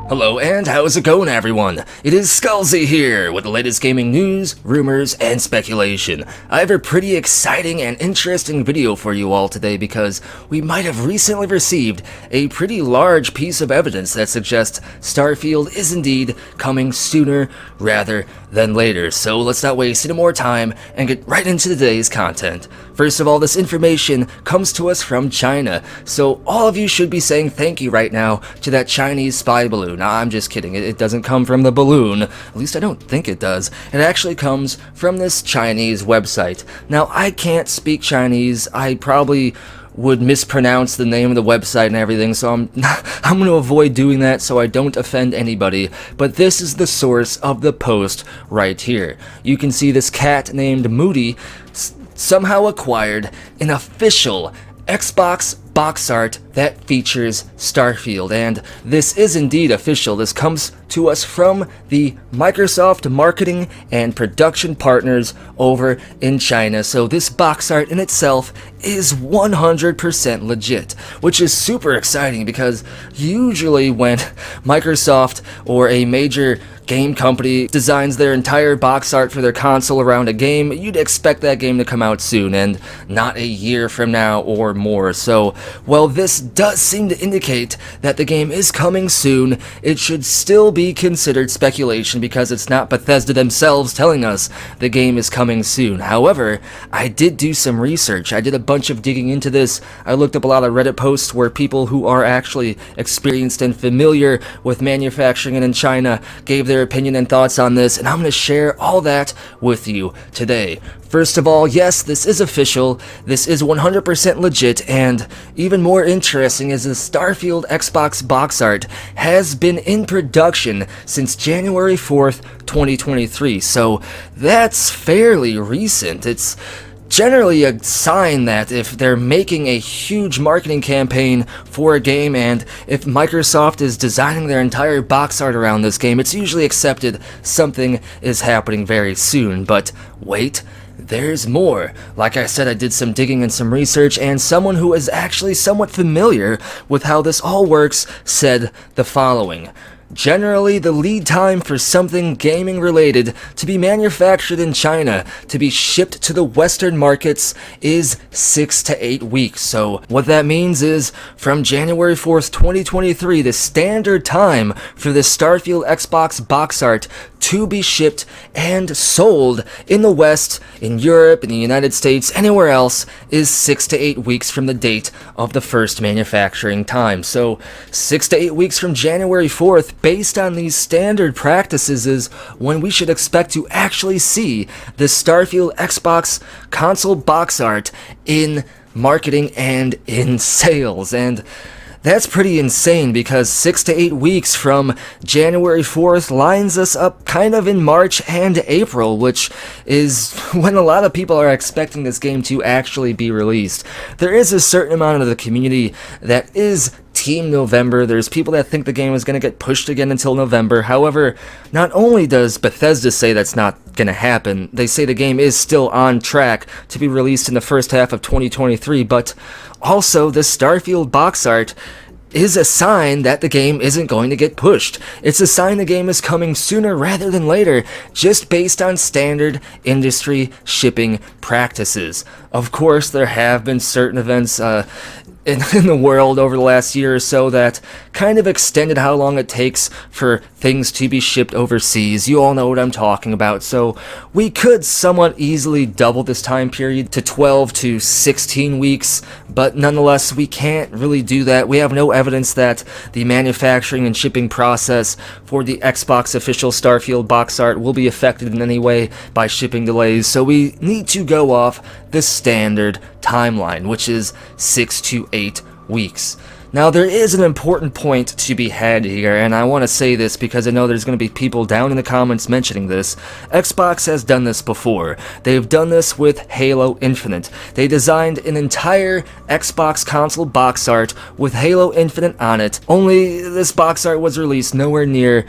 Hello and how's it going, everyone? It is Skullzi here with the latest gaming news, rumors, and speculation. I have a pretty exciting and interesting video for you all today because we might have recently received a pretty large piece of evidence that suggests Starfield is indeed coming sooner rather than later. So let's not waste any more time and get right into today's content. First of all, this information comes to us from China, so all of you should be saying thank you right now to that Chinese spy balloon. Nah, I'm just kidding, it doesn't come from the balloon, at least I don't think it does. It actually comes from this Chinese website. Now, I can't speak Chinese, I probably would mispronounce the name of the website and everything, so I'm going to avoid doing that so I don't offend anybody, but this is the source of the post right here. You can see this cat named Moody somehow acquired an official Xbox box art that features Starfield, and this is indeed official. This comes to us from the Microsoft marketing and production partners over in China, so this box art in itself is 100% legit, which is super exciting because usually when Microsoft or a major game company designs their entire box art for their console around a game, you'd expect that game to come out soon and not a year from now or more. So, while this does seem to indicate that the game is coming soon, it should still be considered speculation because it's not Bethesda themselves telling us the game is coming soon. However, I did do some research. I did a bunch of digging into this. I looked up a lot of Reddit posts where people who are actually experienced and familiar with manufacturing in China gave their opinion and thoughts on this, and I'm going to share all that with you today. First of all, yes, this is official, this is 100% legit, and even more interesting is the Starfield Xbox box art has been in production since January 4th, 2023, so that's fairly recent. It's generally a sign that if they're making a huge marketing campaign for a game and if Microsoft is designing their entire box art around this game, it's usually accepted something is happening very soon. But wait, there's more. Like I said, I did some digging and some research, and someone who is actually somewhat familiar with how this all works said the following. Generally, the lead time for something gaming related to be manufactured in China to be shipped to the Western markets is 6 to 8 weeks. So what that means is from January 4th, 2023, the standard time for the Starfield Xbox box art to be shipped and sold in the West, in Europe, in the United States, anywhere else is 6 to 8 weeks from the date of the first manufacturing time. So 6 to 8 weeks from January 4th, based on these standard practices, is when we should expect to actually see the Starfield Xbox console box art in marketing and in sales. And that's pretty insane because 6 to 8 weeks from January 4th lines us up kind of in March and April, which is when a lot of people are expecting this game to actually be released. There is a certain amount of the community that is Team November. There's people that think the game is going to get pushed again until November. However, not only does Bethesda say that's not going to happen, they say the game is still on track to be released in the first half of 2023, but also the Starfield box art is a sign that the game isn't going to get pushed. It's a sign the game is coming sooner rather than later, just based on standard industry shipping practices. Of course, there have been certain events in the world over the last year or so that kind of extended how long it takes for things to be shipped overseas. You all know what I'm talking about, so we could somewhat easily double this time period to 12 to 16 weeks, but nonetheless, we can't really do that. We have no evidence that the manufacturing and shipping process for the Xbox official Starfield box art will be affected in any way by shipping delays, so we need to go off the standard timeline, which is 6 to 8 weeks. Now, there is an important point to be had here, and I want to say this because I know there's going to be people down in the comments mentioning this. Xbox has done this before. They've done this with Halo Infinite. They designed an entire Xbox console box art with Halo Infinite on it, only this box art was released nowhere near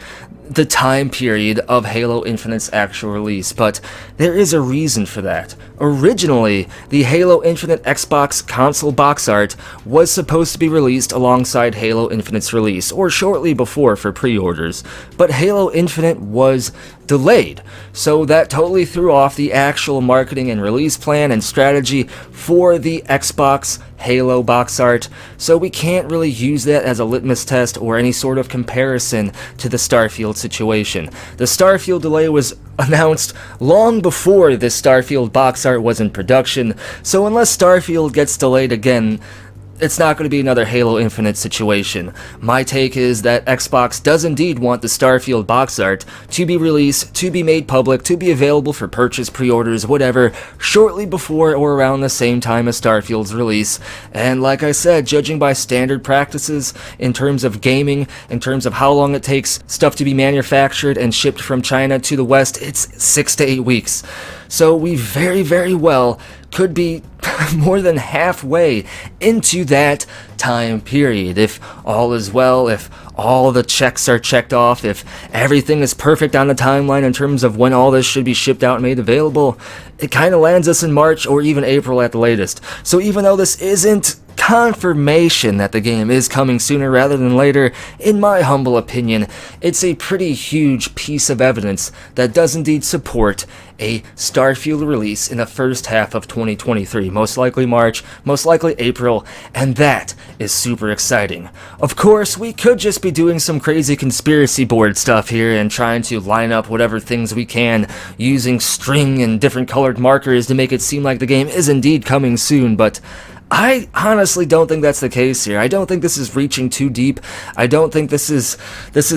the time period of Halo Infinite's actual release, but there is a reason for that. Originally, the Halo Infinite Xbox console box art was supposed to be released alongside Halo Infinite's release, or shortly before for pre-orders, but Halo Infinite was delayed, so that totally threw off the actual marketing and release plan and strategy for the Xbox Halo box art, so we can't really use that as a litmus test or any sort of comparison to the Starfield situation. The Starfield delay was announced long before this Starfield box art was in production, so unless Starfield gets delayed again, it's not going to be another Halo Infinite situation. My take is that Xbox does indeed want the Starfield box art to be released, to be made public, to be available for purchase, pre-orders, whatever, shortly before or around the same time as Starfield's release. And like I said, judging by standard practices in terms of gaming, in terms of how long it takes stuff to be manufactured and shipped from China to the West, it's 6 to 8 weeks. So we very, very well could be more than halfway into that time period. If all is well, if all the checks are checked off, if everything is perfect on the timeline in terms of when all this should be shipped out and made available, it kind of lands us in March or even April at the latest. So even though this isn't confirmation that the game is coming sooner rather than later, in my humble opinion, it's a pretty huge piece of evidence that does indeed support a Starfield release in the first half of 2023, most likely March, most likely April, and that is super exciting. Of course, we could just be doing some crazy conspiracy board stuff here and trying to line up whatever things we can using string and different colored markers to make it seem like the game is indeed coming soon, but I honestly don't think that's the case here. I don't think this is reaching too deep. I don't think this is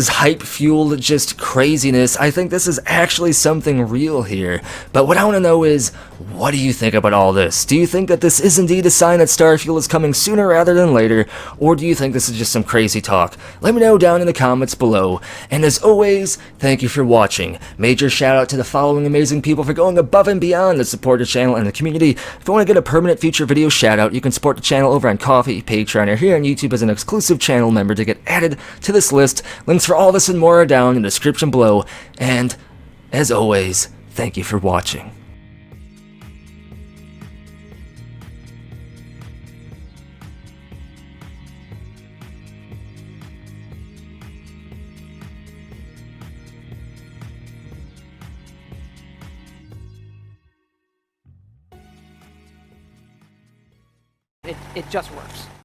hype-fueled just craziness. I think this is actually something real here. But what I want to know is, what do you think about all this? Do you think that this is indeed a sign that Starfield is coming sooner rather than later, or do you think this is just some crazy talk? Let me know down in the comments below. And as always, thank you for watching. Major shout out to the following amazing people for going above and beyond to support the channel and the community. If you want to get a permanent future video shout out, you can support the channel over on Ko-fi, Patreon, or here on YouTube as an exclusive channel member to get added to this list. Links for all this and more are down in the description below. And, as always, thank you for watching. It just works.